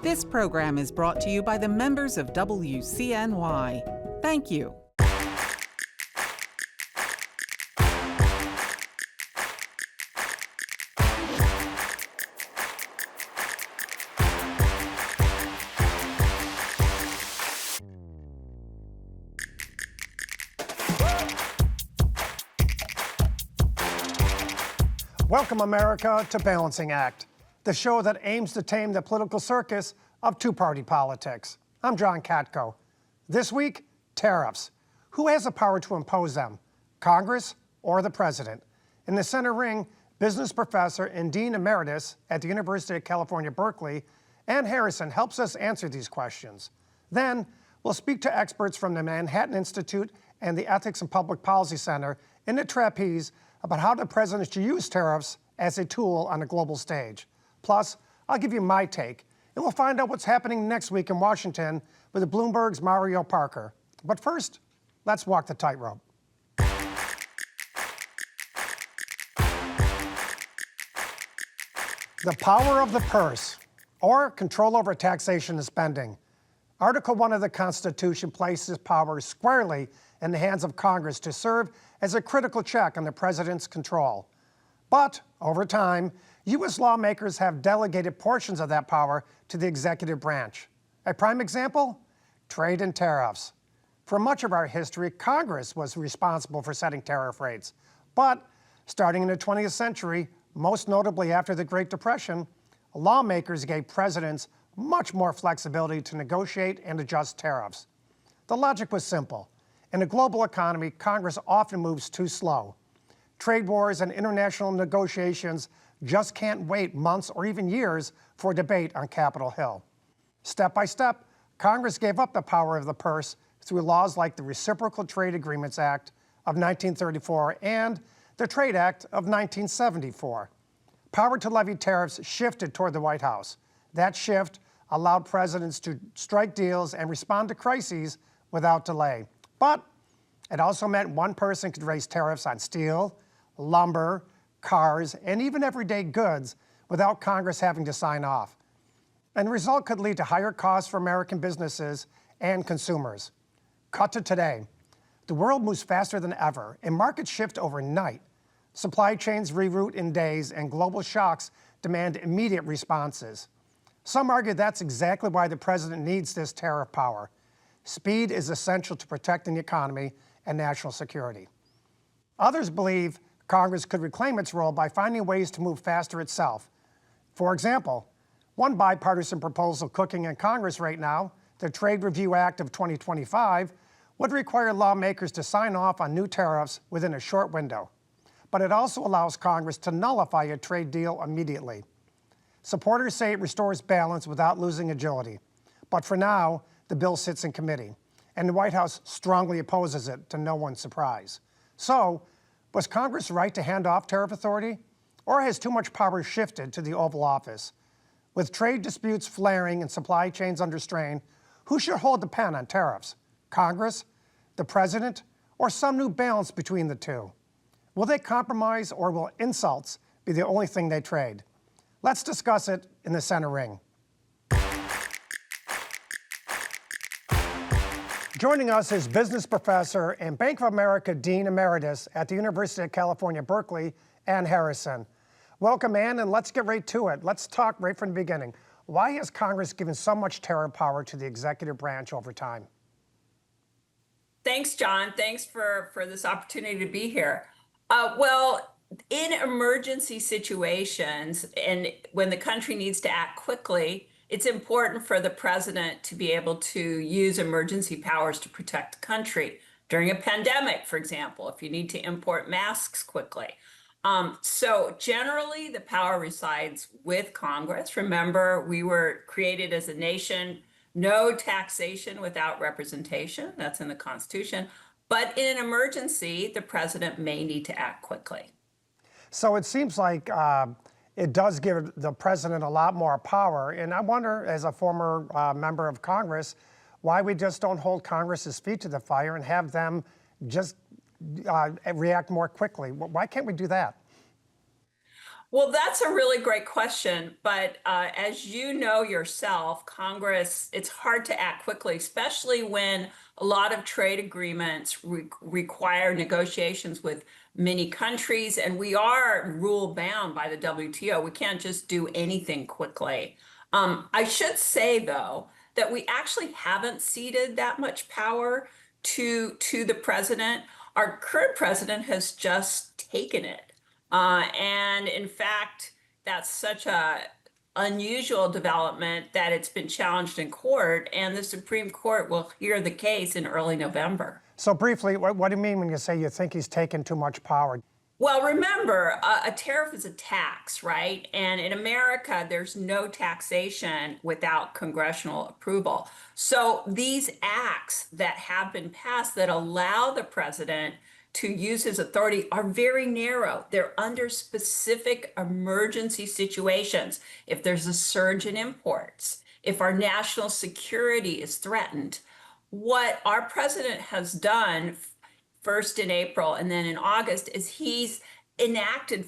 This program is brought to you by the members of WCNY. Thank you. Welcome, America, to Balancing Act, the show that aims to tame the political circus of two-party politics. I'm John Katko. This week, tariffs. Who has the power to impose them, Congress or the President? In the center ring, business professor and Dean Emeritus at the University of California, Berkeley, Ann Harrison helps us answer these questions. Then, we'll speak to experts from the Manhattan Institute and the Ethics and Public Policy Center in the Trapeze about how the president should use tariffs as a tool on a global stage. Plus, I'll give you my take, and we'll find out what's happening next week in Washington with Bloomberg's Mario Parker. But first, let's walk the tightrope. The power of the purse, or control over taxation and spending. Article 1 of the Constitution places power squarely in the hands of Congress to serve as a critical check on the president's control. But over time, U.S. lawmakers have delegated portions of that power to the executive branch. A prime example? Trade and tariffs. For much of our history, Congress was responsible for setting tariff rates. But starting in the 20th century, most notably after the Great Depression, lawmakers gave presidents much more flexibility to negotiate and adjust tariffs. The logic was simple. In a global economy, Congress often moves too slow. Trade wars and international negotiations just can't wait months or even years for debate on Capitol Hill. Step by step, Congress gave up the power of the purse through laws like the Reciprocal Trade Agreements Act of 1934 and the Trade Act of 1974. Power to levy tariffs shifted toward the White House. That shift allowed presidents to strike deals and respond to crises without delay. But it also meant one person could raise tariffs on steel, lumber, cars, and even everyday goods without Congress having to sign off. And the result could lead to higher costs for American businesses and consumers. Cut to today. The world moves faster than ever, and markets shift overnight. Supply chains reroute in days, and global shocks demand immediate responses. Some argue that's exactly why the president needs this tariff power. Speed is essential to protecting the economy and national security. Others believe Congress could reclaim its role by finding ways to move faster itself. For example, one bipartisan proposal cooking in Congress right now, the Trade Review Act of 2025, would require lawmakers to sign off on new tariffs within a short window. But it also allows Congress to nullify a trade deal immediately. Supporters say it restores balance without losing agility. But for now, the bill sits in committee, and the White House strongly opposes it, to no one's surprise. So, was Congress right to hand off tariff authority? Or has too much power shifted to the Oval Office? With trade disputes flaring and supply chains under strain, who should hold the pen on tariffs? Congress, the President, or some new balance between the two? Will they compromise, or will insults be the only thing they trade? Let's discuss it in the center ring. Joining us is business professor and Bank of America Dean Emeritus at the University of California, Berkeley, Ann Harrison. Welcome, Ann, and let's get right to it. Let's talk right from the beginning. Why has Congress given so much tariff power to the executive branch over time? Thanks, John. Thanks for this opportunity to be here. Well, in emergency situations and when the country needs to act quickly, it's important for the president to be able to use emergency powers to protect the country. During a pandemic, for example, if you need to import masks quickly. So generally, the power resides with Congress. Remember, we were created as a nation, no taxation without representation. That's in the Constitution. But in an emergency, the president may need to act quickly. So it seems like it does give the president a lot more power. And I wonder, as a former member of Congress, why we just don't hold Congress's feet to the fire and have them just react more quickly. Why can't we do that? Well, that's a really great question. But as you know yourself, Congress, it's hard to act quickly, especially when a lot of trade agreements require negotiations with many countries, and we are rule bound by the WTO. We can't just do anything quickly. I should say, though, that we actually haven't ceded that much power to the president. Our current president has just taken it. And in fact, that's such a unusual development that it's been challenged in court, and the Supreme Court will hear the case in early November. So briefly, what do you mean when you say you think he's taken too much power? Well, remember, a tariff is a tax, right? And in America, there's no taxation without congressional approval. So these acts that have been passed that allow the president to use his authority are very narrow. They're under specific emergency situations. If there's a surge in imports, if our national security is threatened, what our president has done first in April and then in August is he's enacted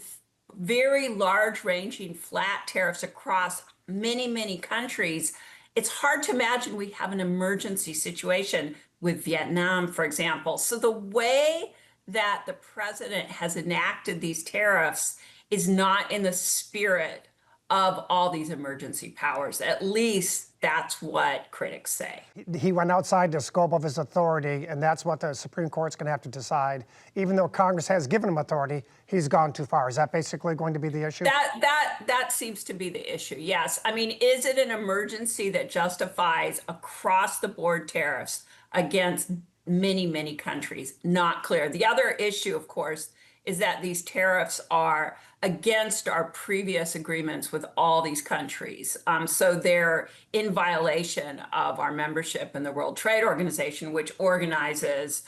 very large ranging flat tariffs across many, many countries. It's hard to imagine we have an emergency situation with Vietnam, for example. So the way that the president has enacted these tariffs is not in the spirit of all these emergency powers. At least that's what critics say. He went outside the scope of his authority, and that's what the Supreme Court's going to have to decide. Even though Congress has given him authority, he's gone too far. Is that basically going to be the issue? That seems to be the issue, yes. I mean, is it an emergency that justifies across the board tariffs against many, many countries? Not clear. The other issue, of course, is that these tariffs are against our previous agreements with all these countries. So they're in violation of our membership in the World Trade Organization, which organizes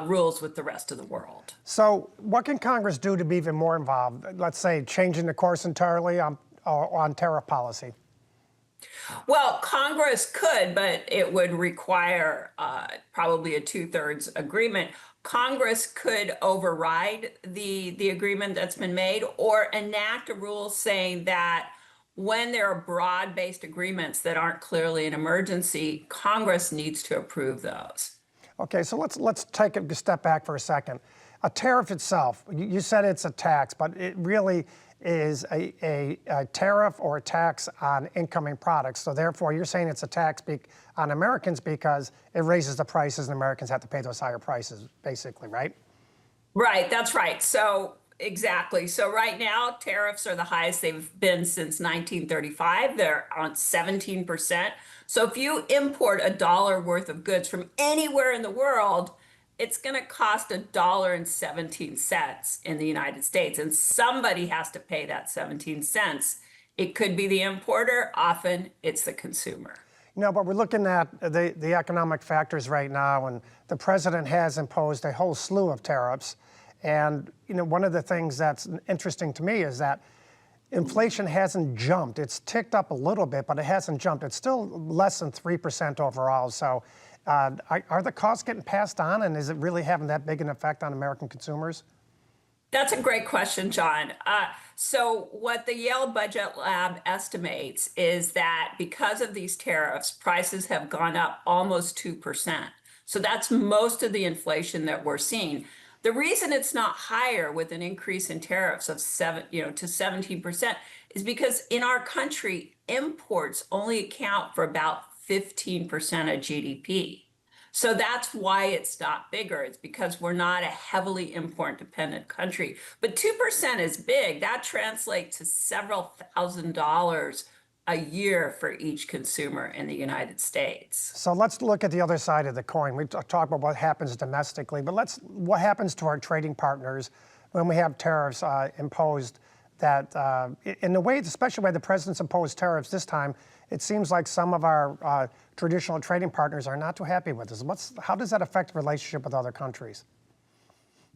rules with the rest of the world. So what can Congress do to be even more involved? Let's say changing the course entirely on tariff policy. Well, Congress could, but it would require probably a 2/3 agreement. Congress could override the agreement that's been made or enact a rule saying that when there are broad-based agreements that aren't clearly an emergency, Congress needs to approve those. Okay, so let's take a step back for a second. A tariff itself, you said it's a tax, but it really is a tariff or a tax on incoming products. So therefore, you're saying it's a tax on Americans because it raises the prices and Americans have to pay those higher prices, basically, right? Right, that's right. So exactly. So right now, tariffs are the highest they've been since 1935. They're on 17%. So if you import $1 worth of goods from anywhere in the world, it's going to cost $1.17 in the United States, and somebody has to pay that 17 cents. It could be the importer, often it's the consumer. No, but we're looking at the economic factors right now, and the president has imposed a whole slew of tariffs. And one of the things that's interesting to me is that inflation hasn't jumped. It's ticked up a little bit, but it hasn't jumped. It's still less than 3% overall. So are the costs getting passed on, and is it really having that big an effect on American consumers? That's a great question, John. So what the Yale Budget Lab estimates is that because of these tariffs, prices have gone up almost 2%. So that's most of the inflation that we're seeing. The reason it's not higher with an increase in tariffs of to 17% is because in our country, imports only account for about 15% of GDP. So that's why it's not bigger. It's because we're not a heavily import dependent country. But 2% is big. That translates to several $1,000s a year for each consumer in the United States. So let's look at the other side of the coin. We talked about what happens domestically, but what happens to our trading partners when we have tariffs imposed that in the way, especially the way the president's imposed tariffs this time, it seems like some of our traditional trading partners are not too happy with this. How does that affect the relationship with other countries?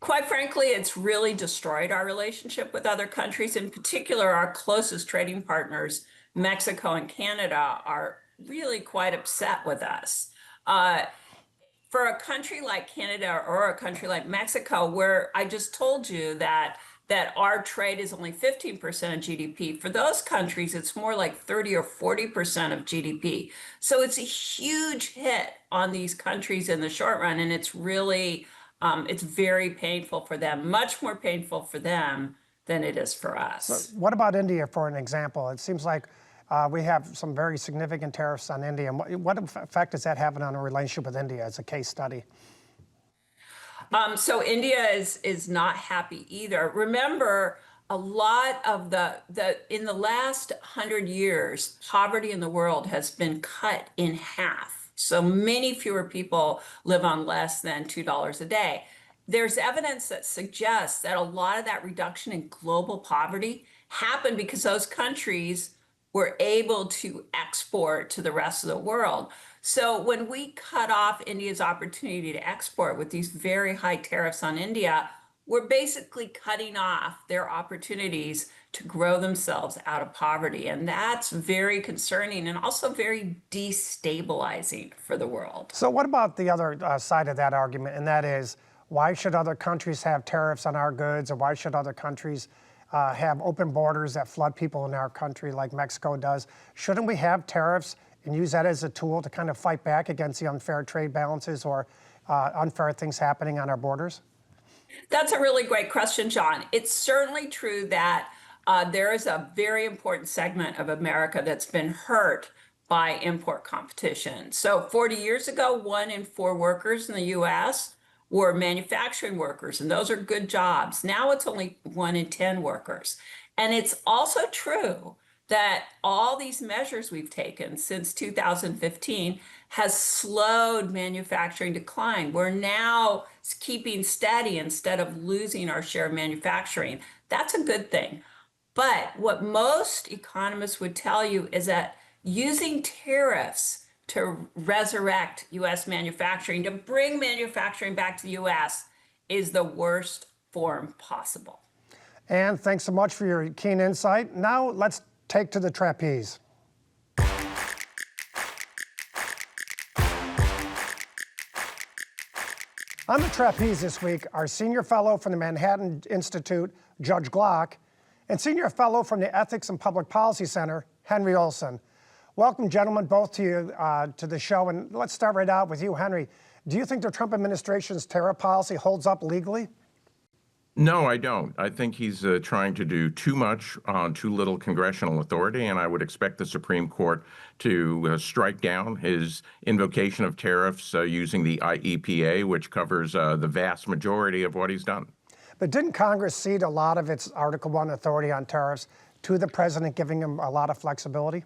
Quite frankly, it's really destroyed our relationship with other countries. In particular, our closest trading partners, Mexico and Canada, are really quite upset with us. For a country like Canada or a country like Mexico, where I just told you that that our trade is only 15% of GDP. For those countries, it's more like 30 or 40% of GDP. So it's a huge hit on these countries in the short run. And it's really, it's very painful for them, much more painful for them than it is for us. So what about India, for an example? It seems like we have some very significant tariffs on India. And what effect is that having on our relationship with India as a case study? So India is not happy either. Remember, a lot of in the last 100 years, poverty in the world has been cut in half. So many fewer people live on less than $2 a day. There's evidence that suggests that a lot of that reduction in global poverty happened because those countries were able to export to the rest of the world. So when we cut off India's opportunity to export with these very high tariffs on India, we're basically cutting off their opportunities to grow themselves out of poverty. And that's very concerning and also very destabilizing for the world. So what about the other side of that argument? And that is, why should other countries have tariffs on our goods, or why should other countries have open borders that flood people in our country like Mexico does? Shouldn't we have tariffs and use that as a tool to kind of fight back against the unfair trade balances or unfair things happening on our borders? That's a really great question, John. It's certainly true that there is a very important segment of America that's been hurt by import competition. So 40 years ago, 1 in 4 workers in the US were manufacturing workers, and those are good jobs. Now it's only 1 in 10 workers. And it's also true that all these measures we've taken since 2015 has slowed manufacturing decline. We're now keeping steady instead of losing our share of manufacturing. That's a good thing. But what most economists would tell you is that using tariffs to resurrect US manufacturing, to bring manufacturing back to the US, is the worst form possible. And thanks so much for your keen insight. Now let's take to the trapeze. On the trapeze this week, our senior fellow from the Manhattan Institute, Judge Glock, and senior fellow from the Ethics and Public Policy Center, Henry Olsen. Welcome, gentlemen, both to you to the show. And let's start right out with you, Henry. Do you think the Trump administration's tariff policy holds up legally? No, I don't. I think he's trying to do too much on too little congressional authority, and I would expect the Supreme Court to strike down his invocation of tariffs using the IEPA, which covers the vast majority of what he's done. But didn't Congress cede a lot of its Article I authority on tariffs to the president, giving him a lot of flexibility?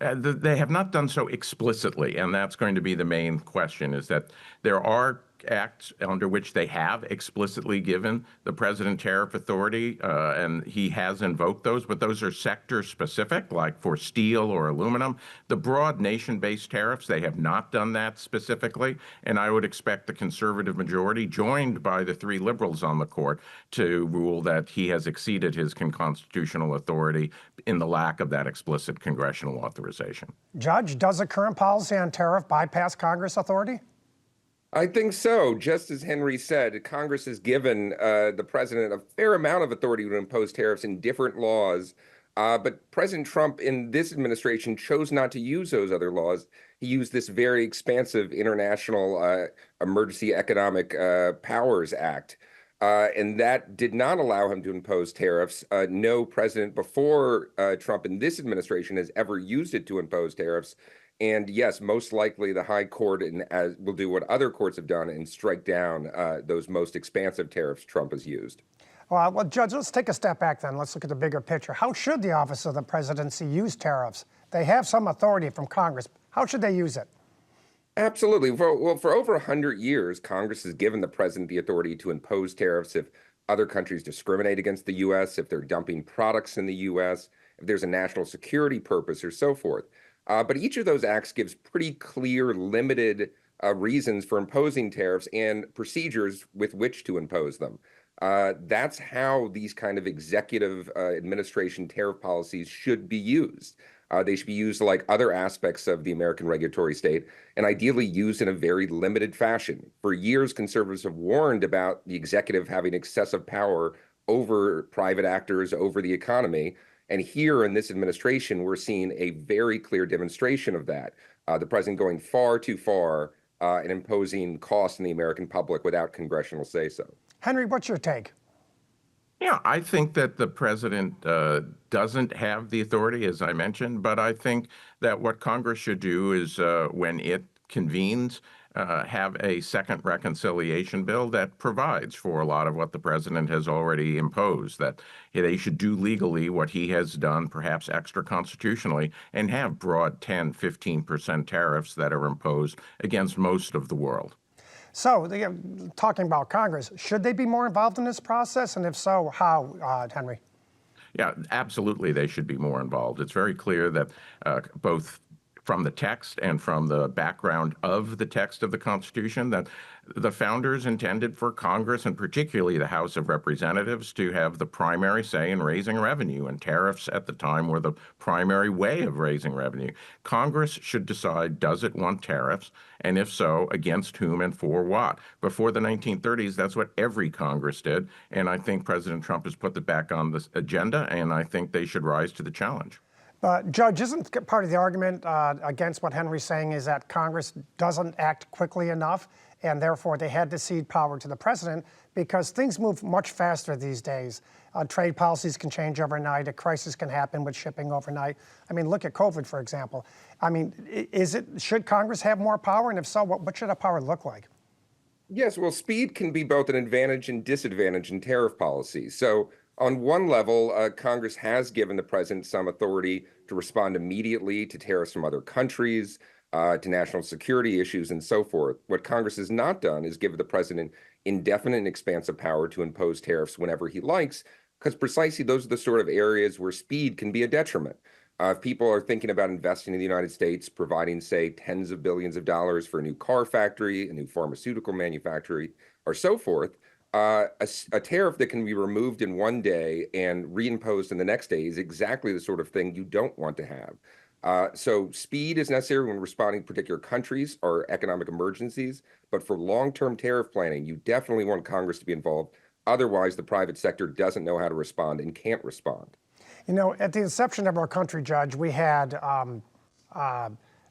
They have not done so explicitly, and that's going to be the main question, is that there are acts under which they have explicitly given the president tariff authority, and he has invoked those, but those are sector specific, like for steel or aluminum. The broad nation-based tariffs, they have not done that specifically, and I would expect the conservative majority, joined by the 3 liberals on the court, to rule that he has exceeded his constitutional authority in the lack of that explicit congressional authorization. Judge, does the current policy on tariff bypass Congress authority? I think so. Just as Henry said, Congress has given the president a fair amount of authority to impose tariffs in different laws. But President Trump in this administration chose not to use those other laws. He used this very expansive International Emergency Economic Powers Act. And that did not allow him to impose tariffs. No president before Trump in this administration has ever used it to impose tariffs. And yes, most likely the High Court will do what other courts have done and strike down those most expansive tariffs Trump has used. Well, Judge, let's take a step back then. Let's look at the bigger picture. How should the Office of the Presidency use tariffs? They have some authority from Congress. How should they use it? Absolutely. For over 100 years, Congress has given the president the authority to impose tariffs if other countries discriminate against the U.S., if they're dumping products in the U.S., if there's a national security purpose, or so forth. But each of those acts gives pretty clear, limited reasons for imposing tariffs and procedures with which to impose them. That's how these kind of executive administration tariff policies should be used. They should be used like other aspects of the American regulatory state, and ideally used in a very limited fashion. For years, conservatives have warned about the executive having excessive power over private actors, over the economy. And here in this administration, we're seeing a very clear demonstration of that. The president going far too far and imposing costs on the American public without congressional say-so. Henry, what's your take? Yeah, I think that the president doesn't have the authority, as I mentioned, but I think that what Congress should do is when it convenes, have a second reconciliation bill that provides for a lot of what the president has already imposed, that they should do legally what he has done, perhaps extra constitutionally, and have broad 10, 15% tariffs that are imposed against most of the world. So, talking about Congress, should they be more involved in this process? And if so, how, Henry? Yeah, absolutely, they should be more involved. It's very clear that both from the text and from the background of the text of the Constitution that the founders intended for Congress, and particularly the House of Representatives, to have the primary say in raising revenue, and tariffs at the time were the primary way of raising revenue. Congress should decide, does it want tariffs, and if so, against whom and for what? Before the 1930s, that's what every Congress did, and I think President Trump has put it back on the agenda, and I think they should rise to the challenge. Judge, isn't part of the argument against what Henry's saying is that Congress doesn't act quickly enough, and therefore they had to cede power to the president because things move much faster these days. Trade policies can change overnight. A crisis can happen with shipping overnight. I mean, look at COVID, for example. I mean, should Congress have more power? And if so, what should that power look like? Yes, well, speed can be both an advantage and disadvantage in tariff policy. So on one level, Congress has given the president some authority to respond immediately to tariffs from other countries, to national security issues, and so forth. What Congress has not done is give the president indefinite and expansive power to impose tariffs whenever he likes, because precisely those are the sort of areas where speed can be a detriment. If people are thinking about investing in the United States, providing, say, tens of billions of dollars for a new car factory, a new pharmaceutical manufacturing, or so forth, a tariff that can be removed in one day and reimposed in the next day is exactly the sort of thing you don't want to have. So speed is necessary when responding to particular countries or economic emergencies, but for long-term tariff planning, you definitely want Congress to be involved. Otherwise, the private sector doesn't know how to respond and can't respond. You know, at the inception of our country, Judge, we had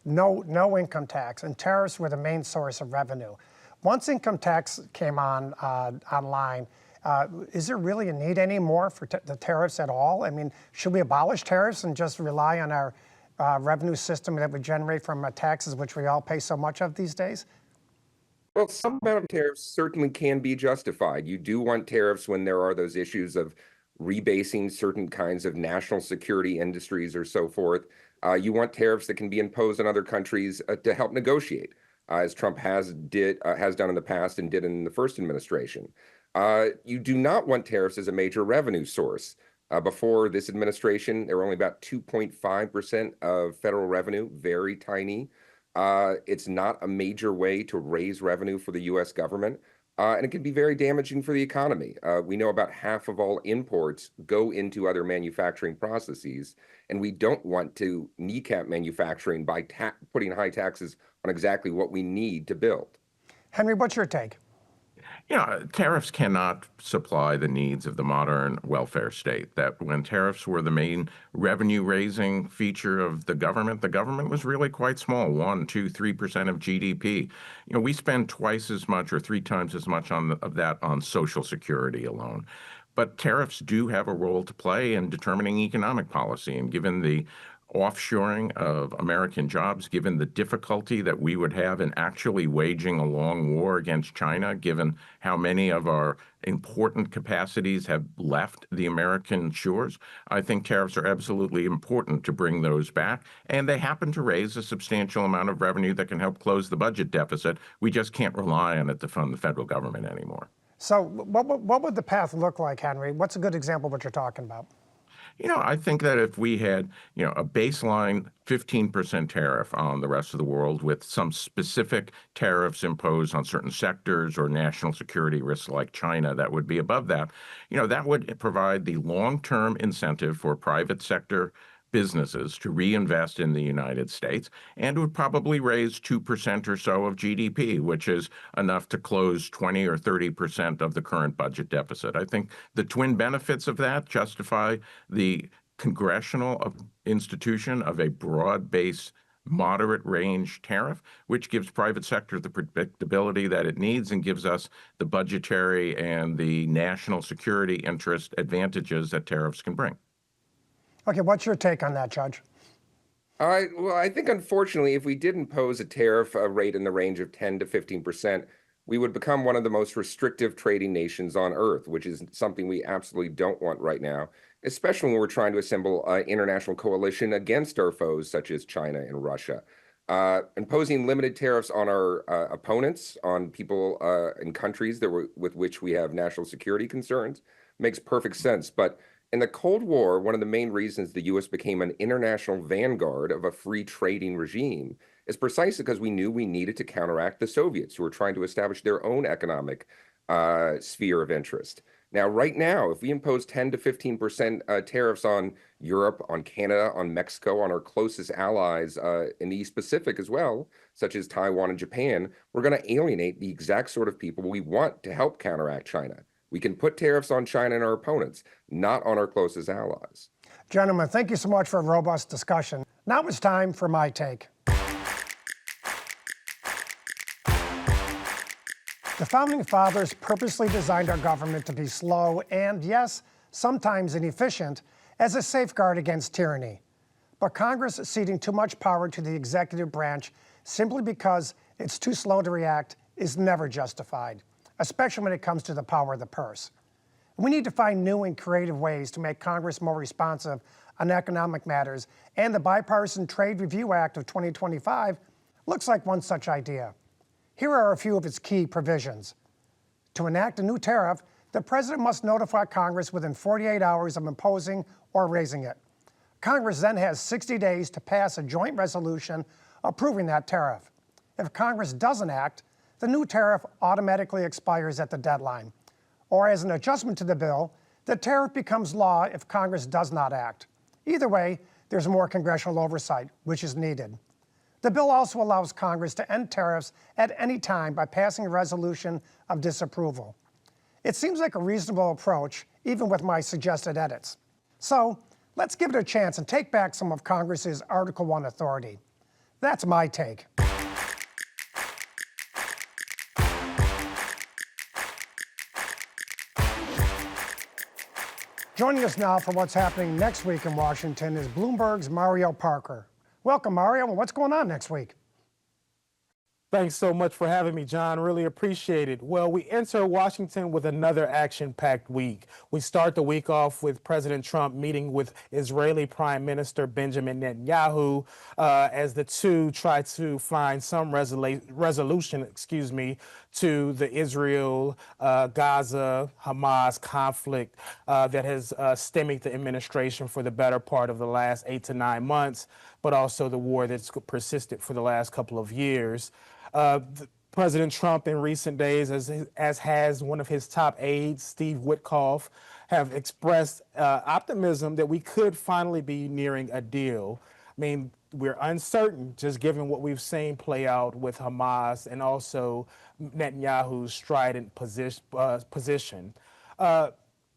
no income tax, and tariffs were the main source of revenue. Once income tax came online, is there really a need anymore for the tariffs at all? I mean, should we abolish tariffs and just rely on our revenue system that we generate from taxes, which we all pay so much of these days? Well, some amount of tariffs certainly can be justified. You do want tariffs when there are those issues of rebasing certain kinds of national security industries or so forth. You want tariffs that can be imposed on other countries to help negotiate, as Trump has done in the past and did in the first administration. You do not want tariffs as a major revenue source. Before this administration, there were only about 2.5% of federal revenue, very tiny. It's not a major way to raise revenue for the U.S. government, and it can be very damaging for the economy. We know about half of all imports go into other manufacturing processes, and we don't want to kneecap manufacturing by putting high taxes on exactly what we need to build. Henry, what's your take? Yeah, tariffs cannot supply the needs of the modern welfare state. That when tariffs were the main revenue-raising feature of the government was really quite small, 1%, 2%, 3% of GDP. You know, we spend twice as much or 3 times as much of that on Social Security alone. But tariffs do have a role to play in determining economic policy, and given the offshoring of American jobs, given the difficulty that we would have in actually waging a long war against China, given how many of our important capacities have left the American shores, I think tariffs are absolutely important to bring those back. And they happen to raise a substantial amount of revenue that can help close the budget deficit. We just can't rely on it to fund the federal government anymore. So what would the path look like, Henry? What's a good example of what you're talking about? You know, I think that if we had, a baseline 15% tariff on the rest of the world with some specific tariffs imposed on certain sectors or national security risks like China that would be above that, that would provide the long-term incentive for private sector businesses to reinvest in the United States, and would probably raise 2% or so of GDP, which is enough to close 20 or 30% of the current budget deficit. I think the twin benefits of that justify the congressional institution of a broad-based moderate range tariff, which gives private sector the predictability that it needs and gives us the budgetary and the national security interest advantages that tariffs can bring. Okay, what's your take on that, Judge? All right. Well, I think unfortunately, if we did impose a tariff rate in the range of 10 to 15%, we would become one of the most restrictive trading nations on earth, which is something we absolutely don't want right now, especially when we're trying to assemble an international coalition against our foes, such as China and Russia. Imposing limited tariffs on our opponents, on people and countries with which we have national security concerns, makes perfect sense. But in the Cold War, one of the main reasons the U.S. became an international vanguard of a free trading regime is precisely because we knew we needed to counteract the Soviets, who were trying to establish their own economic sphere of interest. Now, right now, if we impose 10 to 15% tariffs on Europe, on Canada, on Mexico, on our closest allies in the East Pacific as well, such as Taiwan and Japan, we're going to alienate the exact sort of people we want to help counteract China. We can put tariffs on China and our opponents, not on our closest allies. Gentlemen, thank you so much for a robust discussion. Now it's time for my take. The Founding Fathers purposely designed our government to be slow and, yes, sometimes inefficient as a safeguard against tyranny. But Congress ceding too much power to the executive branch simply because it's too slow to react is never justified, especially when it comes to the power of the purse. We need to find new and creative ways to make Congress more responsive on economic matters, and the Bipartisan Trade Review Act of 2025 looks like one such idea. Here are a few of its key provisions. To enact a new tariff, the President must notify Congress within 48 hours of imposing or raising it. Congress then has 60 days to pass a joint resolution approving that tariff. If Congress doesn't act, the new tariff automatically expires at the deadline. Or as an adjustment to the bill, the tariff becomes law if Congress does not act. Either way, there's more congressional oversight, which is needed. The bill also allows Congress to end tariffs at any time by passing a resolution of disapproval. It seems like a reasonable approach, even with my suggested edits. So let's give it a chance and take back some of Congress's Article I authority. That's my take. Joining us now for what's happening next week in Washington is Bloomberg's Mario Parker. Welcome, Mario. What's going on next week? Thanks so much for having me, John. Really appreciate it. Well, we enter Washington with another action-packed week. We start the week off with President Trump meeting with Israeli Prime Minister Benjamin Netanyahu as the two try to find some resolution, to the Israel-Gaza Hamas conflict that has stymied the administration for the better part of the last 8 to 9 months, but also the war that's persisted for the last couple of years. President Trump in recent days, as has one of his top aides, Steve Witkoff, have expressed optimism that we could finally be nearing a deal. I mean, we're uncertain, just given what we've seen play out with Hamas and also Netanyahu's strident position.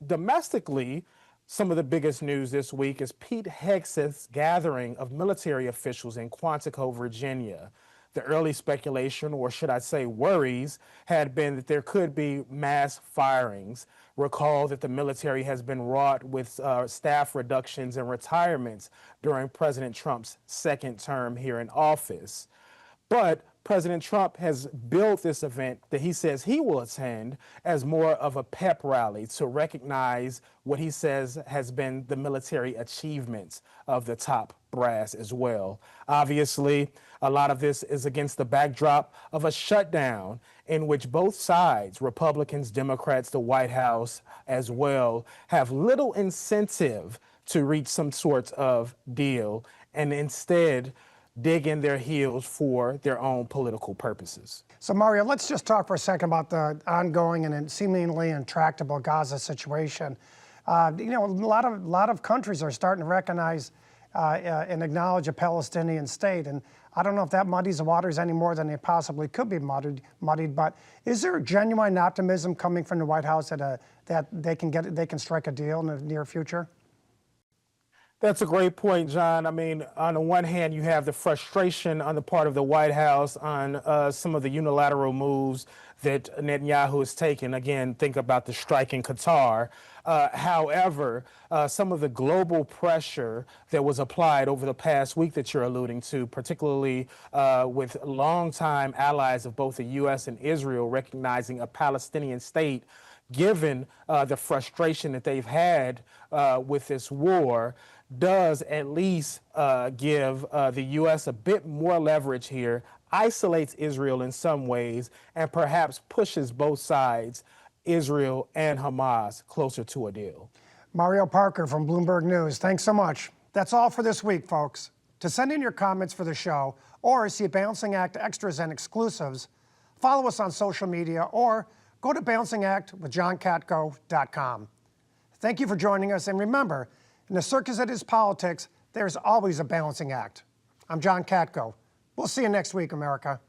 Domestically, some of the biggest news this week is Pete Hegseth's gathering of military officials in Quantico, Virginia. The early speculation, or should I say worries, had been that there could be mass firings. Recall that the military has been wrought with staff reductions and retirements during President Trump's second term here in office. But President Trump has built this event that he says he will attend as more of a pep rally to recognize what he says has been the military achievements of the top brass as well. Obviously, a lot of this is against the backdrop of a shutdown in which both sides, Republicans, Democrats, the White House as well, have little incentive to reach some sort of deal and instead dig in their heels for their own political purposes. So Mario, let's just talk for a second about the ongoing and seemingly intractable Gaza situation. A lot of countries are starting to recognize and acknowledge a Palestinian state. And I don't know if that muddies the waters any more than they possibly could be muddied. But is there genuine optimism coming from the White House that they can strike a deal in the near future? That's a great point, John. I mean, on the one hand, you have the frustration on the part of the White House on some of the unilateral moves that Netanyahu has taken. Again, think about the strike in Qatar. However, some of the global pressure that was applied over the past week that you're alluding to, particularly with longtime allies of both the U.S. and Israel recognizing a Palestinian state, given the frustration that they've had with this war, does at least give the U.S. a bit more leverage here, isolates Israel in some ways, and perhaps pushes both sides, Israel and Hamas, closer to a deal. Mario Parker from Bloomberg News, thanks so much. That's all for this week, folks. To send in your comments for the show or see Balancing Act extras and exclusives, follow us on social media or go to balancingactwithjohnkatko.com. Thank you for joining us, and remember, in the circus that is politics, there's always a balancing act. I'm John Katko. We'll see you next week, America.